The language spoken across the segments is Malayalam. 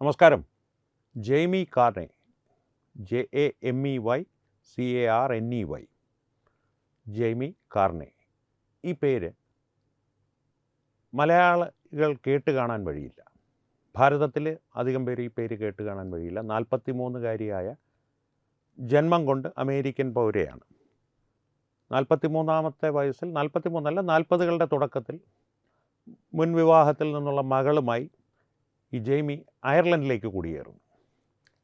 നമസ്കാരം. ജെയ്മി കാർനെ, JAMEYCARNEY, ജെയ്മി കാർനെ. ഈ പേര് മലയാളികൾ കേട്ട് കാണാൻ വഴിയില്ല. ഭാരതത്തിൽ അധികം പേര് ഈ പേര് കേട്ട് കാണാൻ വഴിയില്ല. 43കാരിയായ ജന്മം കൊണ്ട് അമേരിക്കൻ പൗരയാണ്. 43ാമത്തെ വയസ്സിൽ, 43 അല്ല 40കളുടെ തുടക്കത്തിൽ മുൻ വിവാഹത്തിൽ നിന്നുള്ള മകളുമായി ഈ ജെയ്മി അയർലൻഡിലേക്ക് കുടിയേറുന്നു.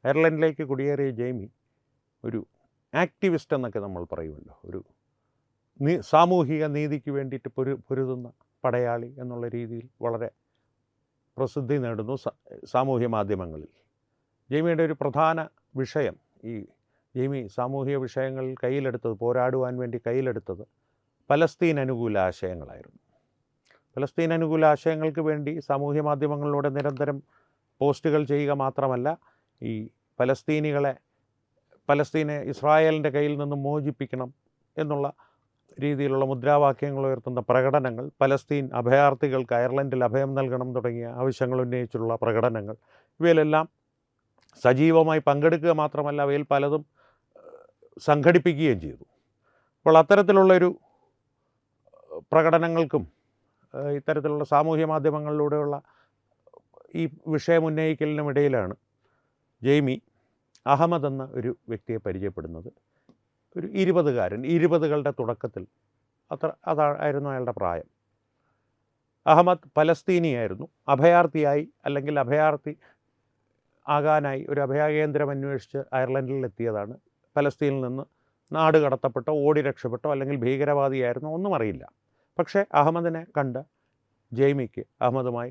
അയർലൻഡിലേക്ക് കുടിയേറിയ ജെയ്മി ഒരു ആക്ടിവിസ്റ്റ് എന്നൊക്കെ നമ്മൾ പറയുമല്ലോ, ഒരു സാമൂഹിക നീതിക്ക് വേണ്ടിയിട്ട് പൊരുതുന്ന പടയാളി എന്നുള്ള രീതിയിൽ വളരെ പ്രസിദ്ധി നേടുന്നു സാമൂഹ്യ മാധ്യമങ്ങളിൽ. ജെയ്മിയുടെ ഒരു പ്രധാന വിഷയം, ഈ ജെയ്മി സാമൂഹിക വിഷയങ്ങളിൽ പോരാടുവാൻ വേണ്ടി കയ്യിലെടുത്തത് പലസ്തീൻ അനുകൂല ആശയങ്ങളായിരുന്നു. പലസ്തീൻ അനുകൂല ആശയങ്ങൾക്ക് വേണ്ടി സാമൂഹ്യ മാധ്യമങ്ങളിലൂടെ നിരന്തരം പോസ്റ്റുകൾ ചെയ്യുക മാത്രമല്ല, ഈ പലസ്തീനെ ഇസ്രായേലിൻ്റെ കയ്യിൽ നിന്ന് മോചിപ്പിക്കണം എന്നുള്ള രീതിയിലുള്ള മുദ്രാവാക്യങ്ങൾ ഉയർത്തുന്ന പ്രകടനങ്ങൾ, പലസ്തീൻ അഭയാർത്ഥികൾക്ക് അയർലൻഡിൽ അഭയം നൽകണം തുടങ്ങിയ ആവശ്യങ്ങൾ ഉന്നയിച്ചുള്ള പ്രകടനങ്ങൾ, ഇവയിലെല്ലാം സജീവമായി പങ്കെടുക്കുക മാത്രമല്ല, അവയിൽ പലതും സംഘടിപ്പിക്കുകയും ചെയ്തു. അപ്പോൾ അത്തരത്തിലുള്ളൊരു പ്രകടനങ്ങൾക്കും ഇത്തരത്തിലുള്ള സാമൂഹ്യ മാധ്യമങ്ങളിലൂടെയുള്ള ഈ വിഷയം ഉന്നയിക്കലിനുമിടയിലാണ് ജെയ്മി അഹമ്മദ് എന്ന ഒരു വ്യക്തിയെ പരിചയപ്പെടുന്നത്. ഒരു 20കളുടെ തുടക്കത്തിൽ, അതായിരുന്നു അയാളുടെ പ്രായം. അഹമ്മദ് പലസ്തീനിയായിരുന്നു. അഭയാർത്ഥിയായി, അല്ലെങ്കിൽ അഭയാർത്ഥി ആകാനായി ഒരു അഭയകേന്ദ്രം അന്വേഷിച്ച് അയർലൻഡിൽ എത്തിയതാണ്. പലസ്തീനിൽ നിന്ന് നാട് കടത്തപ്പെട്ടോ ഓടി രക്ഷപ്പെട്ടോ അല്ലെങ്കിൽ ഭീകരവാദിയായിരുന്നോ ഒന്നും അറിയില്ല. പക്ഷേ അഹമ്മദിനെ കണ്ട് ജെയ്മിക്ക് അഹമ്മദുമായി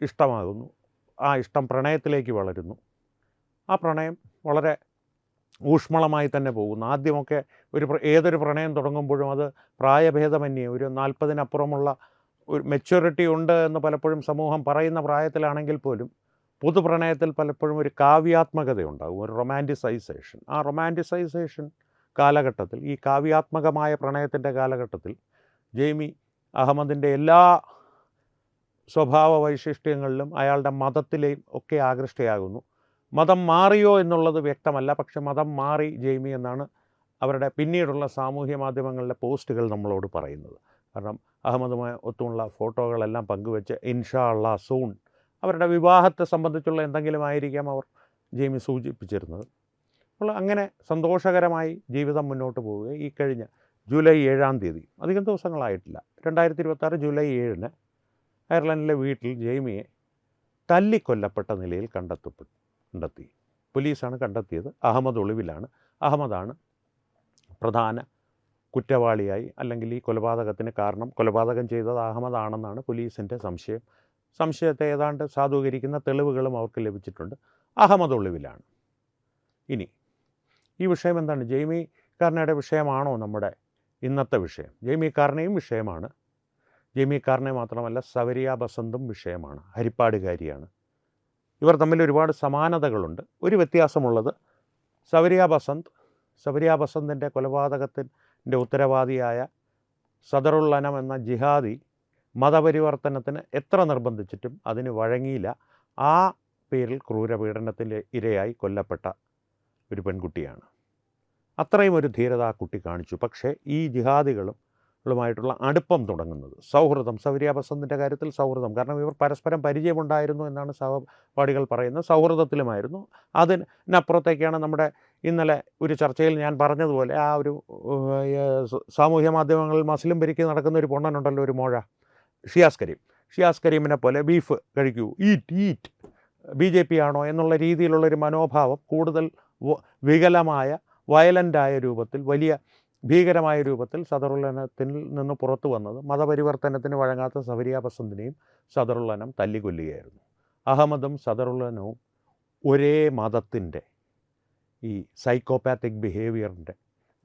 ഇഷ്ടമാകുന്നു. ആ ഇഷ്ടം പ്രണയത്തിലേക്ക് വളരുന്നു. ആ പ്രണയം വളരെ ഊഷ്മളമായി തന്നെ പോകുന്നു. ആദ്യമൊക്കെ ഏതൊരു പ്രണയം തുടങ്ങുമ്പോഴും അത് പ്രായഭേദമന്യേ ഒരു 40-നപ്പുറമുള്ള ഒരു മെച്യൂരിറ്റി ഉണ്ട് എന്ന് പലപ്പോഴും സമൂഹം പറയുന്ന പ്രായത്തിലാണെങ്കിൽ പോലും പുതുപ്രണയത്തിൽ പലപ്പോഴും ഒരു കാവ്യാത്മകതയുണ്ടാകും, ഒരു റൊമാൻറ്റിസൈസേഷൻ. ആ റൊമാൻറ്റിസൈസേഷൻ കാലഘട്ടത്തിൽ, ഈ കാവ്യാത്മകമായ പ്രണയത്തിൻ്റെ കാലഘട്ടത്തിൽ ജെയ്മി അഹമ്മദിൻ്റെ എല്ലാ സ്വഭാവ വൈശിഷ്ട്യങ്ങളിലും അയാളുടെ മതത്തിലെയും ഒക്കെ ആകൃഷ്ടയാകുന്നു. മതം മാറിയോ എന്നുള്ളത് വ്യക്തമല്ല, പക്ഷെ മതം മാറി ജെയ്മി എന്നാണ് അവരുടെ പിന്നീടുള്ള സാമൂഹ്യ മാധ്യമങ്ങളിലെ പോസ്റ്റുകൾ നമ്മളോട് പറയുന്നത്. കാരണം അഹമ്മദുമായി ഒത്തുമുള്ള ഫോട്ടോകളെല്ലാം പങ്കുവെച്ച് ഇൻഷാ അള്ളാ സൂൺ, അവരുടെ വിവാഹത്തെ സംബന്ധിച്ചുള്ള എന്തെങ്കിലും ആയിരിക്കാം അവർ ജെയ്മി സൂചിപ്പിച്ചിരുന്നത്. അപ്പോൾ അങ്ങനെ സന്തോഷകരമായി ജീവിതം മുന്നോട്ട് പോവുക. ഈ കഴിഞ്ഞ ജൂലൈ 7-ാം തീയതി, അധികം ദിവസങ്ങളായിട്ടില്ല, 2026 ജൂലൈ 7-ന് അയർലൻഡിലെ വീട്ടിൽ ജെയ്മിയെ തല്ലിക്കൊല്ലപ്പെട്ട നിലയിൽ കണ്ടെത്തി. പോലീസാണ് കണ്ടെത്തിയത്. അഹമ്മദ് ഒളിവിലാണ്. അഹമ്മദാണ് പ്രധാന കുറ്റവാളിയായി, അല്ലെങ്കിൽ ഈ കൊലപാതകത്തിന് കാരണം, കൊലപാതകം ചെയ്തത് അഹമ്മദാണെന്നാണ് പോലീസിൻ്റെ സംശയം. സംശയത്തെ ഏതാണ്ട് സാധൂകരിക്കുന്ന തെളിവുകളും അവർക്ക് ലഭിച്ചിട്ടുണ്ട്. അഹമ്മദ് ഒളിവിലാണ്. ഇനി ഈ വിഷയം എന്താണ്? ജെയ്മി കാർനെയുടെ വിഷയമാണോ നമ്മുടെ ഇന്നത്തെ വിഷയം? ജെയ്മി കാർനെയും വിഷയമാണ്. ജെയ്മി കാർനെ മാത്രമല്ല, സവരിയ ബസന്തും വിഷയമാണ്. ഹരിപ്പാടുകാരിയാണ്. ഇവർ തമ്മിൽ ഒരുപാട് സമാനതകളുണ്ട്. ഒരു വ്യത്യാസമുള്ളത്, സവരിയ ബസന്തിൻ്റെ കൊലപാതകത്തിൻ്റെ ഉത്തരവാദിയായ സദറുൽ അനം എന്ന ജിഹാദി മതപരിവർത്തനത്തിന് എത്ര നിർബന്ധിച്ചിട്ടും അതിന് വഴങ്ങിയില്ല. ആ പേരിൽ ക്രൂരപീഡനത്തിൻ്റെ ഇരയായി കൊല്ലപ്പെട്ട ഒരു പെൺകുട്ടിയാണ്. അത്രയും ഒരു ധീരത ആ കുട്ടി കാണിച്ചു. പക്ഷേ ഈ ജിഹാദികളുമായിട്ടുള്ള അടുപ്പം തുടങ്ങുന്നത്, സൗഹൃദം, സവരിയ ബസന്തിൻ്റെ കാര്യത്തിൽ സൗഹൃദം, കാരണം ഇവർ പരസ്പരം പരിചയമുണ്ടായിരുന്നു എന്നാണ് സഹപാഠികൾ പറയുന്നത്. സൗഹൃദത്തിലുമായിരുന്നു. അതിനപ്പുറത്തേക്കാണ് നമ്മുടെ ഇന്നലെ ഒരു ചർച്ചയിൽ ഞാൻ പറഞ്ഞതുപോലെ, ആ ഒരു സാമൂഹ്യ മാധ്യമങ്ങളിൽ മസ്ലിം ഭരിക്ക് നടക്കുന്ന ഒരു പൊണ്ണനുണ്ടല്ലോ, ഒരു മോഴ, ഷിയാസ് കരീമിനെ പോലെ ബീഫ് കഴിക്കൂ, ഈറ്റ് BJP ആണോ എന്നുള്ള രീതിയിലുള്ളൊരു മനോഭാവം കൂടുതൽ വികലമായ, വയലൻ്റായ രൂപത്തിൽ, വലിയ ഭീകരമായ രൂപത്തിൽ സദറുൽ അനത്തിൽ നിന്ന് പുറത്തു വന്നത് മതപരിവർത്തനത്തിന് വഴങ്ങാത്ത സവരിയ ബസന്തിനെയും സദറുൽ അനം തല്ലിക്കൊല്ലുകയായിരുന്നു. അഹമ്മദും സദറുൽ അനവും ഒരേ മതത്തിൻ്റെ ഈ സൈക്കോപാത്തിക് ബിഹേവിയറിൻ്റെ,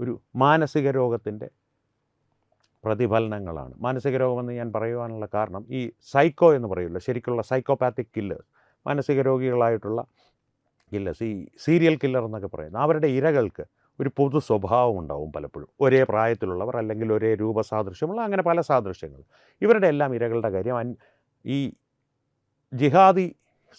ഒരു മാനസിക രോഗത്തിൻ്റെ പ്രതിഫലനങ്ങളാണ്. മാനസിക രോഗമെന്ന് ഞാൻ പറയുവാനുള്ള കാരണം, ഈ സൈക്കോ എന്ന് പറയുമല്ലോ, ശരിക്കുള്ള സൈക്കോപാത്തിക് കില്ലേഴ്സ്, മാനസിക രോഗികളായിട്ടുള്ള കില്ലേഴ്സ്, ഈ സീരിയൽ കില്ലർ എന്നൊക്കെ പറയുന്നത്, അവരുടെ ഇരകൾക്ക് ഒരു പൊതു സ്വഭാവം ഉണ്ടാവും പലപ്പോഴും. ഒരേ പ്രായത്തിലുള്ളവർ, അല്ലെങ്കിൽ ഒരേ രൂപസാദൃശ്യമുള്ള, അങ്ങനെ പല സാദൃശ്യങ്ങൾ. ഇവരുടെ എല്ലാം ഇരകളുടെ കാര്യം, ഈ ജിഹാദി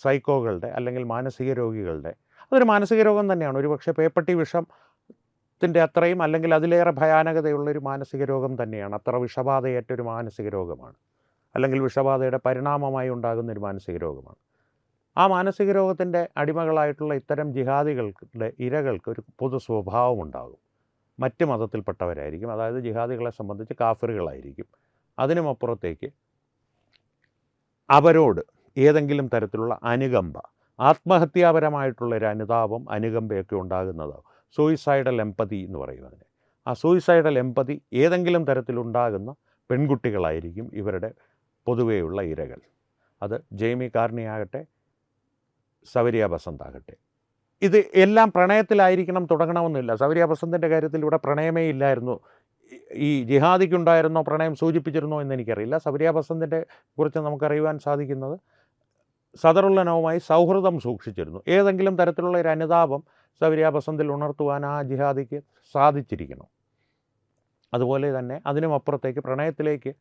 സൈക്കോകളുടെ അല്ലെങ്കിൽ മാനസിക രോഗികളുടെ, അതൊരു മാനസിക രോഗം തന്നെയാണ്. ഒരുപക്ഷെ പേപ്പട്ടി വിഷത്തിൻ്റെ അത്രയും അല്ലെങ്കിൽ അതിലേറെ ഭയാനകതയുള്ളൊരു മാനസിക രോഗം തന്നെയാണ്. അത്ര വിഷബാധയേറ്റൊരു മാനസിക രോഗമാണ്, അല്ലെങ്കിൽ വിഷബാധയുടെ പരിണാമമായി ഉണ്ടാകുന്നൊരു മാനസിക രോഗമാണ്. ആ മാനസിക രോഗത്തിൻ്റെ അടിമകളായിട്ടുള്ള ഇത്തരം ജിഹാദികളുടെ ഇരകൾക്ക് ഒരു പൊതു സ്വഭാവമുണ്ടാകും. മറ്റ് മതത്തിൽപ്പെട്ടവരായിരിക്കും, അതായത് ജിഹാദികളെ സംബന്ധിച്ച് കാഫിറുകളായിരിക്കും. അതിനുമപ്പുറത്തേക്ക് അവരോട് ഏതെങ്കിലും തരത്തിലുള്ള അനുകമ്പ, ആത്മഹത്യാപരമായിട്ടുള്ളൊരു അനുതാപം, അനുകമ്പയൊക്കെ ഉണ്ടാകുന്നത് സൂയിസൈഡൽ എംപതി എന്ന് പറയും അതിനെ. ആ സൂയിസൈഡൽ എംപതി ഏതെങ്കിലും തരത്തിലുണ്ടാകുന്ന പെൺകുട്ടികളായിരിക്കും ഇവരുടെ പൊതുവെയുള്ള ഇരകൾ. അത് ജെയ്മി കാർണി ആകട്ടെ, സവരിയ ബസന്ത് ആകട്ടെ. ഇത് എല്ലാം പ്രണയത്തിലായിരിക്കണം തുടങ്ങണമെന്നില്ല. സവരിയ ബസന്തിൻ്റെ കാര്യത്തിൽ ഇവിടെ പ്രണയമേ ഇല്ലായിരുന്നു. ഈ ജിഹാദിക്കുണ്ടായിരുന്നോ പ്രണയം സൂചിപ്പിച്ചിരുന്നോ എന്നെനിക്കറിയില്ല. സവരിയ ബസന്തിൻ്റെ കുറിച്ച് നമുക്കറിയുവാൻ സാധിക്കുന്നത് സദറുല്ലനവുമായി സൗഹൃദം സൂക്ഷിച്ചിരുന്നു. ഏതെങ്കിലും തരത്തിലുള്ള ഒരു അനുതാപം സവരിയ ബസന്തിൽ ഉണർത്തുവാൻ ആ ജിഹാദിക്ക് സാധിച്ചിരിക്കണം. അതുപോലെ തന്നെ അതിനുമപ്പുറത്തേക്ക് പ്രണയത്തിലേക്ക്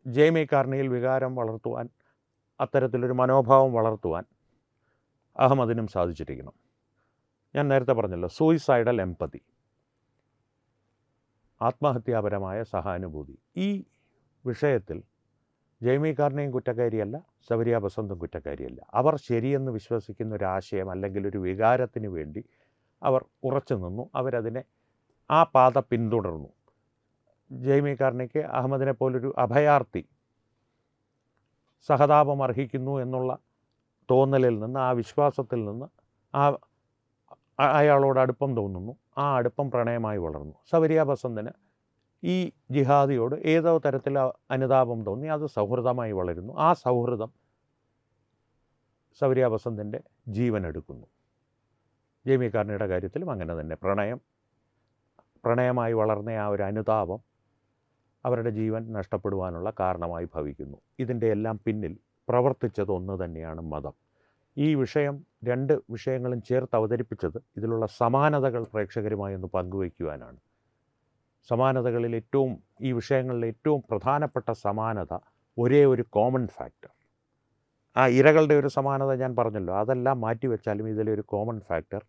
ജെയ്മി കാർണിയിൽ വികാരം വളർത്തുവാൻ, അത്തരത്തിലൊരു മനോഭാവം വളർത്തുവാൻ അഹമ്മദിനും സാധിച്ചിരിക്കണം. ഞാൻ നേരത്തെ പറഞ്ഞല്ലോ, സൂയിസൈഡൽ എംപതി, ആത്മഹത്യാപരമായ സഹാനുഭൂതി. ഈ വിഷയത്തിൽ ജെയ്മി കാർണിയും കുറ്റക്കാരിയല്ല, സവരിയ ബസന്തും കുറ്റക്കാരിയല്ല. അവർ ശരിയെന്ന് വിശ്വസിക്കുന്ന ഒരു ആശയം അല്ലെങ്കിൽ ഒരു വികാരത്തിന് വേണ്ടി അവർ ഉറച്ചു നിന്നു. അവരതിനെ ആ പാത പിന്തുടർന്നു. ജെയ്മി കാർണിക്ക് അഹമ്മദിനെ പോലൊരു അഭയാർത്ഥി സഹതാപം അർഹിക്കുന്നു എന്നുള്ള തോന്നലിൽ നിന്ന്, ആ വിശ്വാസത്തിൽ നിന്ന് അയാളോട് അടുപ്പം തോന്നുന്നു. ആ അടുപ്പം പ്രണയമായി വളർന്നു. സവരിയ ബസന്തിന് ഈ ജിഹാദിയോട് ഏതോ തരത്തിൽ അനുതാപം തോന്നി, അത് സൗഹൃദമായി വളരുന്നു. ആ സൗഹൃദം സവരിയ ബസന്തിൻ്റെ ജീവനെടുക്കുന്നു. ജെയ്മി കാർണിയുടെ കാര്യത്തിലും അങ്ങനെ തന്നെ. പ്രണയമായി വളർന്ന ആ ഒരു അനുതാപം അവരുടെ ജീവൻ നഷ്ടപ്പെടുവാനുള്ള കാരണമായി ഭവിക്കുന്നു. ഇതിൻ്റെ എല്ലാം പിന്നിൽ പ്രവർത്തിച്ചത് ഒന്ന് തന്നെയാണ്, മതം. ഈ വിഷയം, രണ്ട് വിഷയങ്ങളും ചേർത്ത് അവതരിപ്പിച്ചത് ഇതിലുള്ള സമാനതകൾ പ്രേക്ഷകരുമായി ഒന്ന് പങ്കുവയ്ക്കുവാനാണ്. സമാനതകളിൽ ഈ വിഷയങ്ങളിലെ ഏറ്റവും പ്രധാനപ്പെട്ട സമാനത ഒരേ ഒരു കോമൺ ഫാക്ടർ. ആ ഇരകളുടെ ഒരു സമാനത ഞാൻ പറഞ്ഞല്ലോ, അതെല്ലാം മാറ്റിവെച്ചാലും ഇതിലെ ഒരു കോമൺ ഫാക്ടർ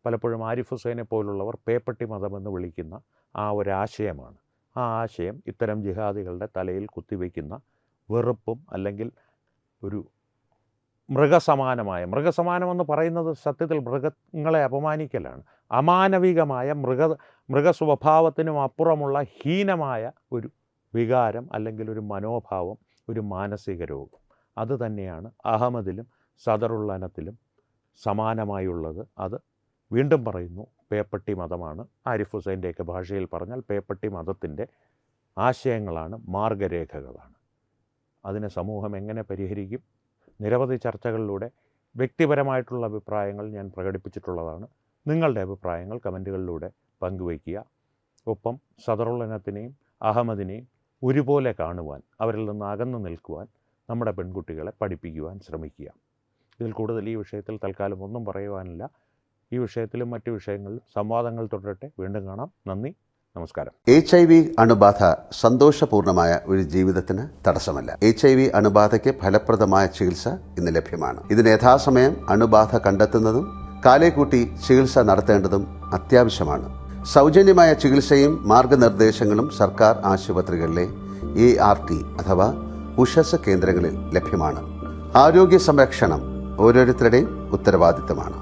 പലപ്പോഴും ആരിഫ് ഹുസൈനെ പോലുള്ളവർ പേപ്പട്ടി മതമെന്ന് വിളിക്കുന്ന ആ ഒരാശയമാണ്. ആ ആശയം ഇത്തരം ജിഹാദികളുടെ തലയിൽ കുത്തിവെക്കുന്ന വെറുപ്പും, അല്ലെങ്കിൽ ഒരു മൃഗസമാനമെന്ന് പറയുന്നത് സത്യത്തിൽ മൃഗങ്ങളെ അപമാനിക്കലാണ്. അമാനവികമായ മൃഗസ്വഭാവത്തിനും അപ്പുറമുള്ള ഹീനമായ ഒരു വികാരം, അല്ലെങ്കിൽ ഒരു മനോഭാവം, ഒരു മാനസിക രോഗം. അതുതന്നെയാണ് അഹമ്മദിലും സദറുല്ലനത്തിലും സമാനമായുള്ളത്. അത് വീണ്ടും പറയുന്നു, പേപ്പട്ടി മതമാണ്. ആരിഫ് ഹുസൈൻ്റെയൊക്കെ ഭാഷയിൽ പറഞ്ഞാൽ പേപ്പട്ടി മതത്തിൻ്റെ ആശയങ്ങളാണ്, മാർഗരേഖകളാണ്. അതിനെ സമൂഹം എങ്ങനെ പരിഹരിക്കും? നിരവധി ചർച്ചകളിലൂടെ വ്യക്തിപരമായിട്ടുള്ള അഭിപ്രായങ്ങൾ ഞാൻ പ്രകടിപ്പിച്ചിട്ടുള്ളതാണ്. നിങ്ങളുടെ അഭിപ്രായങ്ങൾ കമൻറ്റുകളിലൂടെ പങ്കുവയ്ക്കുക. ഒപ്പം സദറുല്ലനത്തിനെയും അഹമ്മദിനെയും ഒരുപോലെ കാണുവാൻ, അവരിൽ നിന്ന് അകന്നു നിൽക്കുവാൻ നമ്മുടെ പെൺകുട്ടികളെ പഠിപ്പിക്കുവാൻ ശ്രമിക്കുക. ഇതിൽ കൂടുതൽ ഈ വിഷയത്തിൽ തൽക്കാലം ഒന്നും പറയുവാനില്ല. ഈ വിഷയത്തിലും മറ്റു വിഷയങ്ങളിലും സംവാദങ്ങൾ തുടരട്ടെ. വീണ്ടും കാണാം. നന്ദി, നമസ്കാരം. HIV അണുബാധ സന്തോഷപൂർണമായ ഒരു ജീവിതത്തിന് തടസ്സമല്ല. HIV അണുബാധയ്ക്ക് ഫലപ്രദമായ ചികിത്സ ഇന്ന് ലഭ്യമാണ്. ഇതിന് യഥാസമയം അണുബാധ കണ്ടെത്തുന്നതും കാലേക്കൂട്ടി ചികിത്സ നടത്തേണ്ടതും അത്യാവശ്യമാണ്. സൗജന്യമായ ചികിത്സയും മാർഗനിർദ്ദേശങ്ങളും സർക്കാർ ആശുപത്രികളിലെ ART അഥവാ ഉഷസ് കേന്ദ്രങ്ങളിൽ ലഭ്യമാണ്. ആരോഗ്യ സംരക്ഷണം ഓരോരുത്തരുടെയും ഉത്തരവാദിത്തമാണ്.